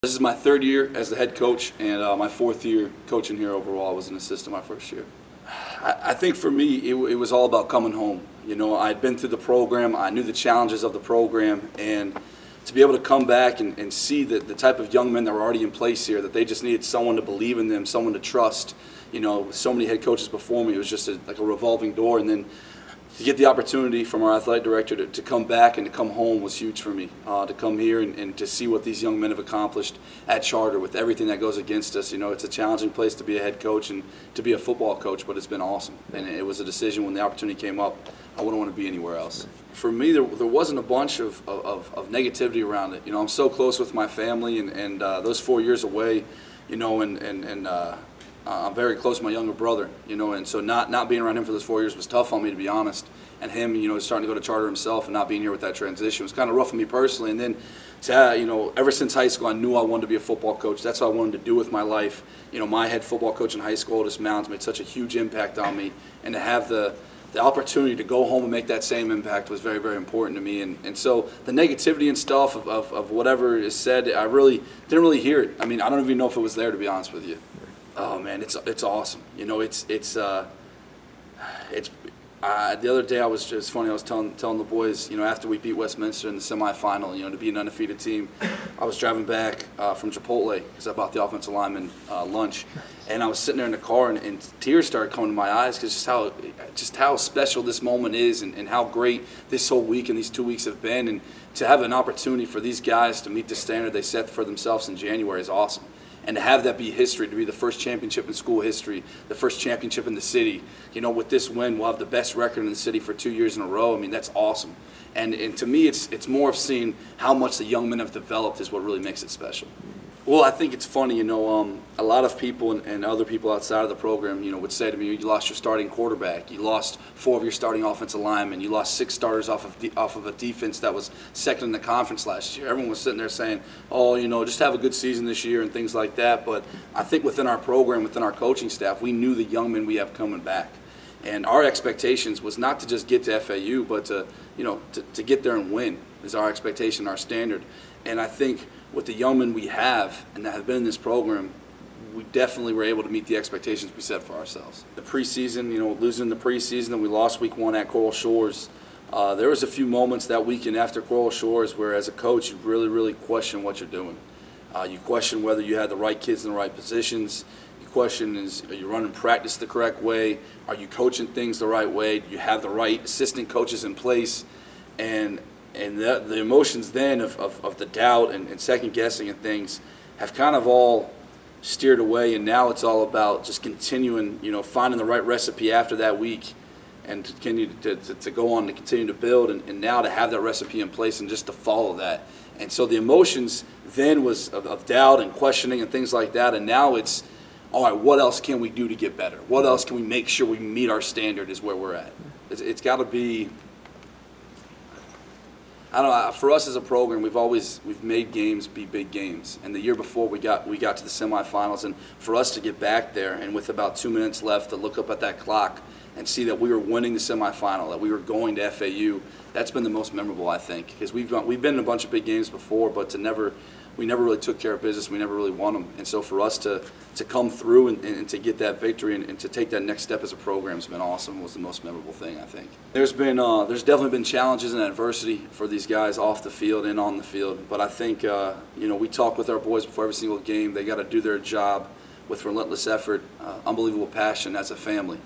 This is my third year as the head coach, and my fourth year coaching here overall. I was an assistant my first year. I think for me, it was all about coming home. You know, I'd been through the program, I knew the challenges of the program, and to be able to come back and see the type of young men that were already in place here, that they just needed someone to believe in them, someone to trust. You know, so many head coaches before me, it was just like a revolving door, and then to get the opportunity from our athletic director to come back and to come home was huge for me. To come here and to see what these young men have accomplished at Charter with everything that goes against us. You know, it's a challenging place to be a head coach and to be a football coach, but it's been awesome. And it was a decision when the opportunity came up, I wouldn't want to be anywhere else. For me, there wasn't a bunch of negativity around it. You know, I'm so close with my family, and those 4 years away, you know, I'm very close to my younger brother, you know, and so not being around him for those 4 years was tough on me, to be honest. And him, you know, starting to go to Charter himself and not being here with that transition was kind of rough for me personally. And then, you know, ever since high school, I knew I wanted to be a football coach. That's what I wanted to do with my life. You know, my head football coach in high school, Otis Mounds, made such a huge impact on me, and to have the opportunity to go home and make that same impact was very, very important to me. And so the negativity and stuff of whatever is said, I really didn't really hear it. I mean, I don't even know if it was there, to be honest with you. Oh man, it's awesome. You know, the other day I was just funny. I was telling the boys, you know, after we beat Westminster in the semifinal, you know, to be an undefeated team, I was driving back from Chipotle because I bought the offensive lineman lunch, and I was sitting there in the car, and tears started coming to my eyes because just how special this moment is, and how great this whole week and these 2 weeks have been, and to have an opportunity for these guys to meet the standard they set for themselves in January is awesome. And to have that be history, to be the first championship in school history, the first championship in the city. You know, with this win, we'll have the best record in the city for 2 years in a row. I mean, that's awesome. And to me, it's more of seeing how much the young men have developed is what really makes it special. Well, I think it's funny, you know, a lot of people and other people outside of the program, you know, would say to me, you lost your starting quarterback, you lost 4 of your starting offensive linemen, you lost 6 starters off of a defense that was second in the conference last year. Everyone was sitting there saying, oh, you know, just have a good season this year and things like that. But I think within our program, within our coaching staff, we knew the young men we have coming back. And our expectations was not to just get to FAU, but to, you know, to get there and win is our expectation, our standard. And I think with the young men we have and that have been in this program, we definitely were able to meet the expectations we set for ourselves. The preseason, you know, losing the preseason, and we lost week 1 at Coral Shores. There was a few moments that weekend after Coral Shores where, as a coach, you really question what you're doing. You question whether you had the right kids in the right positions. You question, are you running practice the correct way? Are you coaching things the right way? Do you have the right assistant coaches in place? And the emotions then of the doubt and second guessing and things have kind of all steered away, and now it's all about just continuing, you know, finding the right recipe after that week and to continue to go on to continue to build, and now to have that recipe in place and just to follow that. And so the emotions then was of doubt and questioning and things like that, and now it's, all right, what else can we do to get better? What else can we make sure we meet our standard is where we're at. It's got to be, I don't know, for us as a program, we've made games be big games. And the year before we got to the semifinals, and for us to get back there and with about 2 minutes left to look up at that clock and see that we were winning the semifinal, that we were going to FAU, that's been the most memorable, I think, because we've been in a bunch of big games before, but we never really took care of business. We never really won them. And so for us to come through and to get that victory and to take that next step as a program has been awesome. Was the most memorable thing, I think. There's definitely been challenges and adversity for these guys off the field and on the field. But I think, you know, we talk with our boys before every single game. They got to do their job with relentless effort, unbelievable passion as a family.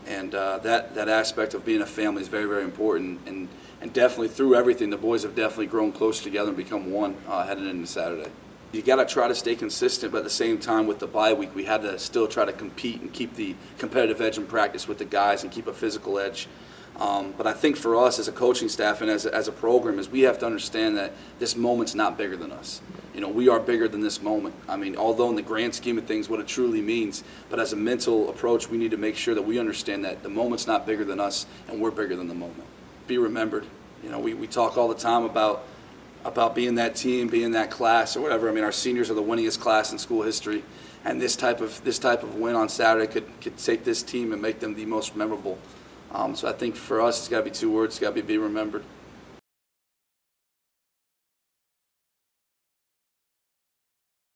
And that aspect of being a family is very, very important. And definitely through everything, the boys have definitely grown closer together and become one heading into Saturday. You got to try to stay consistent, but at the same time with the bye week, we had to still try to compete and keep the competitive edge in practice with the guys and keep a physical edge. But I think for us as a coaching staff and as a program is we have to understand that this moment's not bigger than us. You know, we are bigger than this moment. I mean, although in the grand scheme of things what it truly means, but as a mental approach, we need to make sure that we understand that the moment's not bigger than us and we're bigger than the moment. Be remembered. You know, we talk all the time about being that team, being that class or whatever. I mean, our seniors are the winningest class in school history, and this type of win on Saturday could take this team and make them the most memorable. So I think for us, it's got to be 2 words. It's got to be remembered.